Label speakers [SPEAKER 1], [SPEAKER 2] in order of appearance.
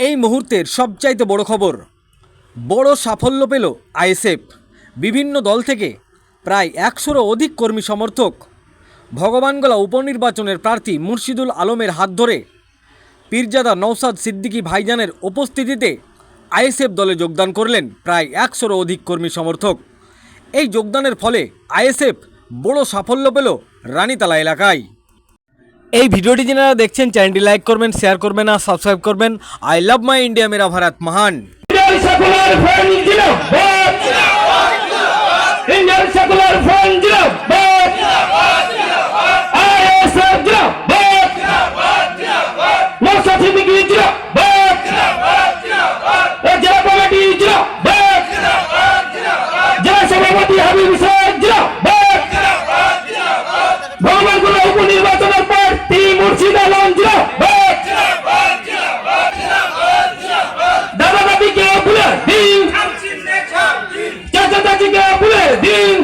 [SPEAKER 1] এই মুহূর্তের সবচাইতে বড় খবর, বড় সাফল্য পেল আইএসএফ। বিভিন্ন দল থেকে প্রায় 100-রও অধিক কর্মী সমর্থক ভগবানগোলা উপনির্বাচনের প্রার্থী মুর্শিদুল আলমের হাত ধরে পীরজাদা নওশাদ সিদ্দিকী ভাইজানের উপস্থিতিতে আইএসএফ দলে যোগদান করলেন প্রায় 100-রও অধিক কর্মী সমর্থক। এই যোগদানের ফলে আইএসএফ বড় সাফল্য পেল রানীতলা এলাকায়। এই ভিডিওটি যারা দেখছেন চ্যানেলটি লাইক করবেন, শেয়ার করবেন আর সাবস্ক্রাইব করবেন। আই লাভ মাই ইন্ডিয়া, মেরা ভারত মহান।
[SPEAKER 2] ভগবানগোলা উপনির্বাচনের প্রার্থী মুর্শিদ আলম দাদা দাদিকে ভুলে দিন, চাচা চাচিকে ভুলে দিন,